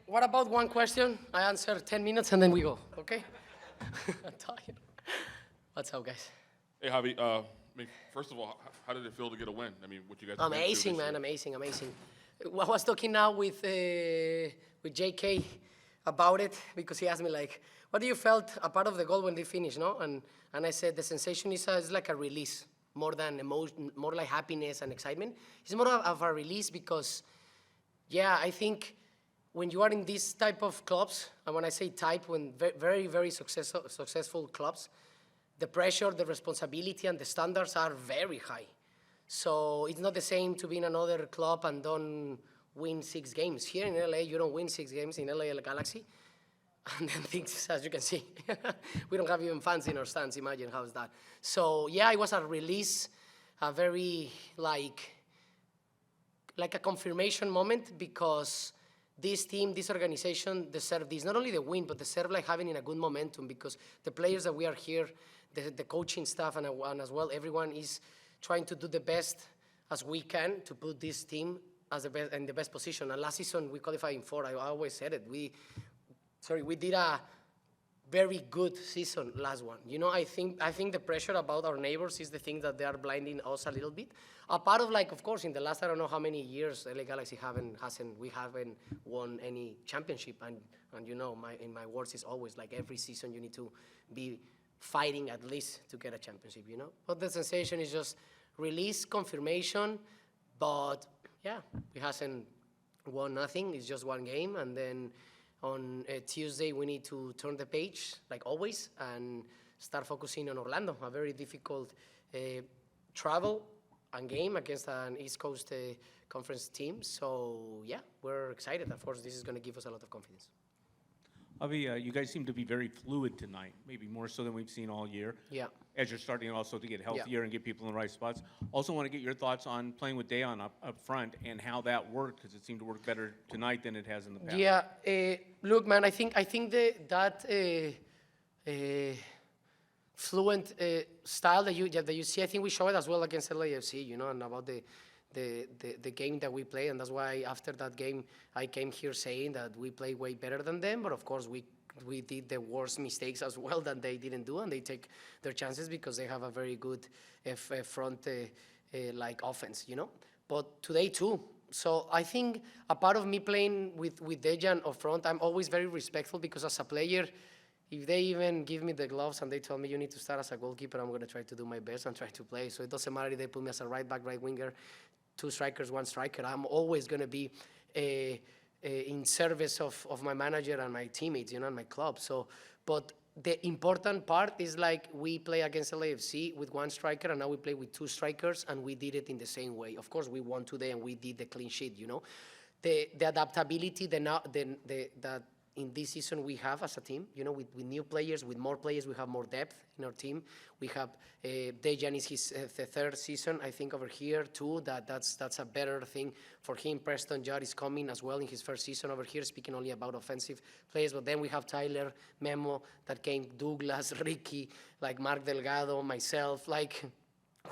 What about one question? I answer 10 minutes and then we go, okay? I'm tired. What's up, guys? Hey, Javi. First of all, how did it feel to get a win? I mean, what you guys Amazing, man, amazing. I was talking now with JK about it because he asked me like, what do you felt a part of the goal when they finished, no? And I said the sensation is like a release, more than emotion, more like happiness and excitement. It's more of a release because, yeah, I think when you are in this type of clubs, and when I say type, when very, very successful clubs, the pressure, the responsibility, and the standards are very high. So it's not the same to be in another club and don't win 6 games. Here in LA, you don't win 6 games in LA Galaxy. And then things, as you can see, we don't have even fans in our stands. Imagine how's that. So yeah, it was a release, a very like a confirmation moment because this team, this organization deserve this. Not only the win, but deserve like having in a good momentum because the players that we are here, the coaching staff and as well, everyone is trying to do the best as we can to put this team as the best in the best position. And last season we qualified in 4. I always said it. We did a very good season last one. You know, I think the pressure about our neighbors is the thing that they are blinding us a little bit. A part of like, of course, in the last I don't know how many years LA Galaxy we haven't won any championship. And you know, in my words is always like every season you need to be fighting at least to get a championship, you know? But the sensation is just release, confirmation, but yeah, we hasn't won nothing. It's just one game, and then on Tuesday we need to turn the page, like always, and start focusing on Orlando, a very difficult travel and game against an East Coast conference team. So yeah, we're excited. Of course, this is going to give us a lot of confidence. Javi, you guys seem to be very fluid tonight, maybe more so than we've seen all year. Yeah. As you're starting also to get healthier and get people in the right spots. Also want to get your thoughts on playing with Dejan up front and how that worked, because it seemed to work better tonight than it has in the past. Yeah, look, man, I think that fluent style that you see, I think we showed it as well against LAFC, you know, and about the game that we play, and that's why after that game I came here saying that we play way better than them, but of course we did the worst mistakes as well that they didn't do, and they take their chances because they have a very good front like offense, you know. But today too. So I think a part of me playing with Dejan up front, I'm always very respectful because as a player, if they even give me the gloves and they tell me you need to start as a goalkeeper, I'm going to try to do my best and try to play. So it doesn't matter if they put me as a right back, right winger, 2 strikers, 1 striker. I'm always going to be in service of my manager and my teammates, you know, and my club. So, but the important part is like we play against LAFC with 1 striker, and now we play with 2 strikers, and we did it in the same way. Of course, we won today, and we did the clean sheet, you know. The adaptability that in this season we have as a team, you know, with new players, with more players, we have more depth in our team. We have Dejan is his the 3rd season, I think, over here too. That's a better thing for him. Preston Judd is coming as well in his 1st season over here, speaking only about offensive players. But then we have Tyler, Memo that came, Douglas, Ricky, like Mark Delgado, myself. Like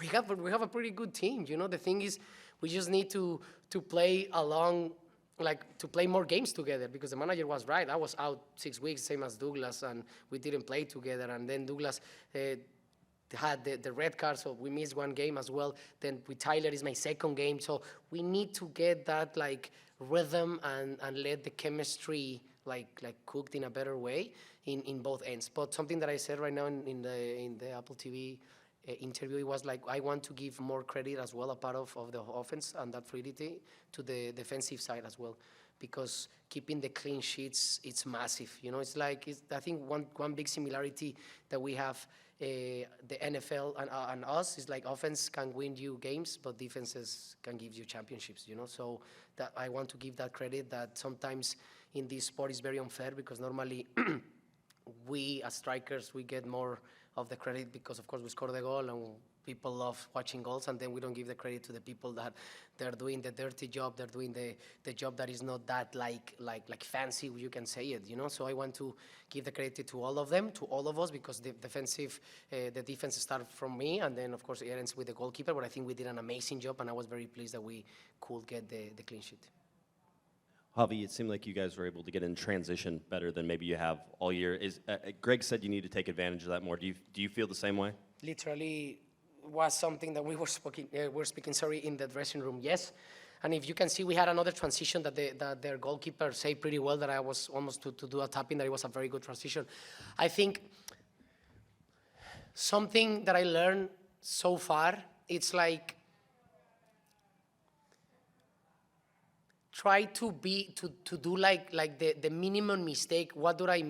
we have a pretty good team. You know, the thing is, we just need to play along. Like to play more games together, because the manager was right. I was out 6 weeks, same as Douglas, and we didn't play together. And then Douglas had the red card, so we missed 1 game as well. Then with Tyler is my 2nd game, so we need to get that like rhythm and let the chemistry like cooked in a better way in both ends. But something that I said right now in the Apple TV interview, it was like I want to give more credit as well, a part of the offense and that fluidity, to the defensive side as well, because keeping the clean sheets, it's massive. You know, it's like I think one big similarity that we have the NFL and us is like offense can win you games, but defenses can give you championships. You know, so that I want to give that credit. That sometimes in this sport is very unfair because normally we as strikers we get more of the credit because of course we score the goal and people love watching goals, and then we don't give the credit to the people that they're doing the dirty job, they're doing the job that is not that like fancy, you can say it, you know. So I want to give the credit to all of them, to all of us, because the defense started from me, and then of course it ends with the goalkeeper, but I think we did an amazing job, and I was very pleased that we could get the clean sheet. Javi, it seemed like you guys were able to get in transition better than maybe you have all year. Greg said you need to take advantage of that more. Do you feel the same way? Literally was something that we were speaking, in the dressing room, yes. And if you can see, we had another transition that their goalkeeper said pretty well, that I was almost to do a tapping, that it was a very good transition. I think something that I learned so far, it's like, try to do like the minimum mistake. What do I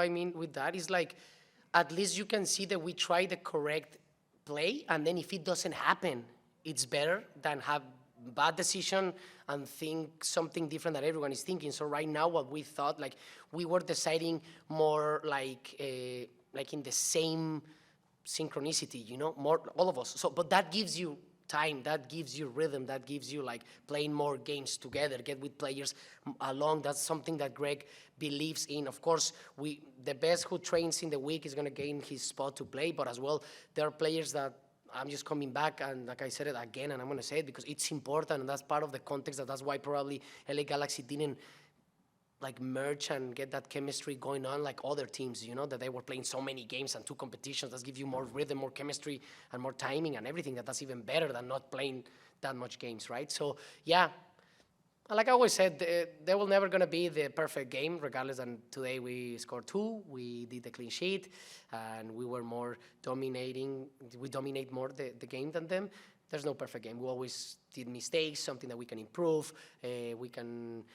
mean with that? Is like, at least you can see that we try the correct play, and then if it doesn't happen, it's better than have bad decision and think something different that everyone is thinking. So right now, what we thought, like, we were deciding more like in the same synchronicity, you know, more all of us. So, but that gives you time, that gives you rhythm, that gives you like playing more games together, get with players along. That's something that Greg believes in. Of course, the best who trains in the week is going to gain his spot to play, but as well, there are players that I'm just coming back, and like I said it again, and I'm going to say it because it's important, and that's part of the context, that's why probably LA Galaxy didn't like merge and get that chemistry going on like other teams, you know, that they were playing so many games and 2 competitions. That gives you more rhythm, more chemistry, and more timing and everything. That's even better than not playing that much games, right? So, yeah, like I always said, there will never going to be the perfect game, regardless. And today we scored 2, we did the clean sheet, and we were more dominating. We dominate more the game than them. There's no perfect game. We always did mistakes, something that we can improve. We can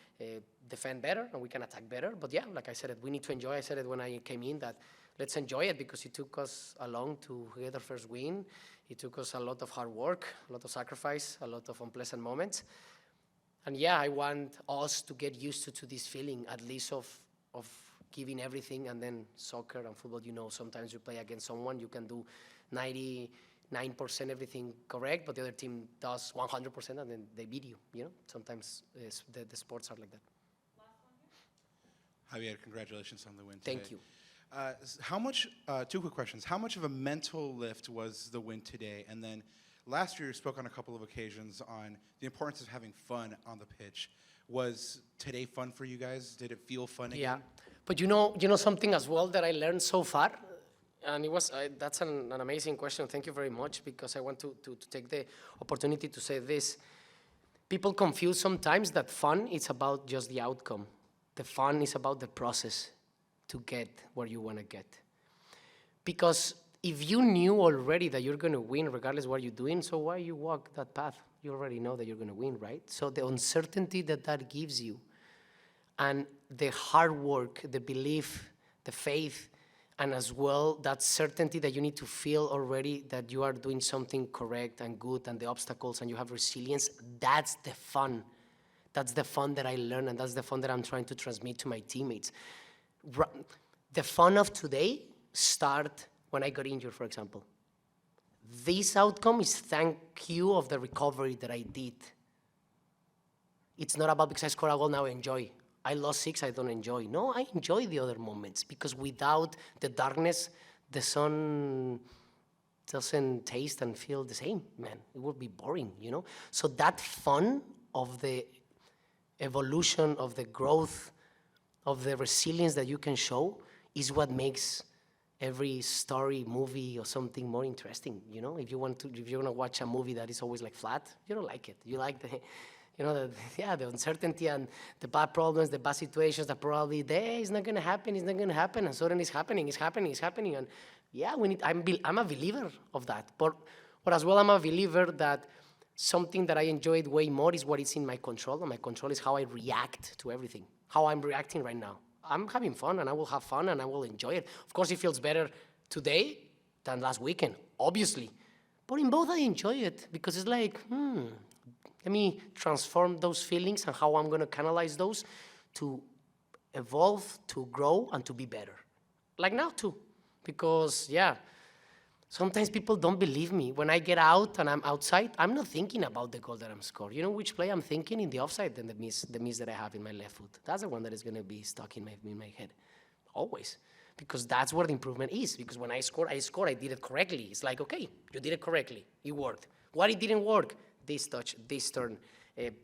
defend better, and we can attack better. But yeah, like I said, we need to enjoy. I said it when I came in, that let's enjoy it, because it took us a long to get our first win. It took us a lot of hard work, a lot of sacrifice, a lot of unpleasant moments. And yeah, I want us to get used to this feeling, at least of giving everything. And then soccer and football, you know, sometimes you play against someone, you can do 99% everything correct, but the other team does 100%, and then they beat you, you know? Sometimes the sports are like that. Javier, congratulations on the win today. Thank you. How much, 2 quick questions. How much of a mental lift was the win today? And then last year you spoke on a couple of occasions on the importance of having fun on the pitch. Was today fun for you guys? Did it feel fun again? Yeah, but you know something as well that I learned so far? And it was, that's an amazing question. Thank you very much, because I want to take the opportunity to say this. People confuse sometimes that fun is about just the outcome. The fun is about the process to get where you want to get. Because if you knew already that you're going to win regardless what you're doing, so why you walk that path? You already know that you're going to win, right? So the uncertainty that gives you, and the hard work, the belief, the faith, and as well, that certainty that you need to feel already that you are doing something correct and good, and the obstacles, and you have resilience, that's the fun. That's the fun that I learned, and that's the fun that I'm trying to transmit to my teammates. The fun of today started when I got injured, for example. This outcome is thank you of the recovery that I did. It's not about because I scored a goal, now I enjoy. I lost 6, I don't enjoy. No, I enjoy the other moments, because without the darkness, the sun doesn't taste and feel the same, man. It would be boring, you know? So that fun of the evolution, of the growth, of the resilience that you can show is what makes every story, movie, or something more interesting, you know? If you want to watch a movie that is always like flat, you don't like it. You like the the uncertainty and the bad problems, the bad situations that probably it's not gonna happen, and suddenly it's happening, and yeah, I'm a believer of that. But as well, I'm a believer that something that I enjoyed way more is what is in my control, and my control is how I react to everything, how I'm reacting right now. I'm having fun, and I will have fun, and I will enjoy it. Of course, it feels better today than last weekend, obviously. But in both, I enjoy it, because it's like, let me transform those feelings and how I'm going to canalize those to evolve, to grow, and to be better. Like now, too. Because, yeah, sometimes people don't believe me. When I get out and I'm outside, I'm not thinking about the goal that I'm scoring. You know which play I'm thinking? In the offside, then the miss that I have in my left foot. That's the one that is going to be stuck in my head, always. Because that's where the improvement is. Because when I scored, I did it correctly. It's like, okay, you did it correctly. It worked. What it didn't work? This touch, this turn,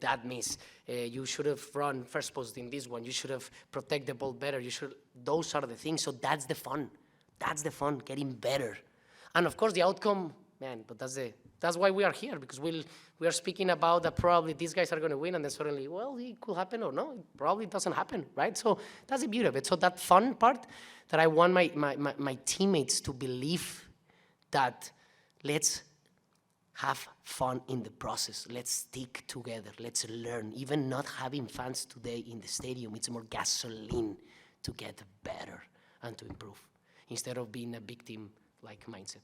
that miss. You should have run first post in this one. You should have protect the ball better. Those are the things. So that's the fun. That's the fun, getting better. And of course, the outcome, man, but that's why we are here, because we are speaking about that probably these guys are going to win, and then suddenly, well, it could happen or no, it probably doesn't happen, right? So that's the beauty of it. So that fun part that I want my teammates to believe that let's have fun in the process. Let's stick together. Let's learn. Even not having fans today in the stadium, it's more gasoline to get better and to improve, instead of being a victim-like mindset.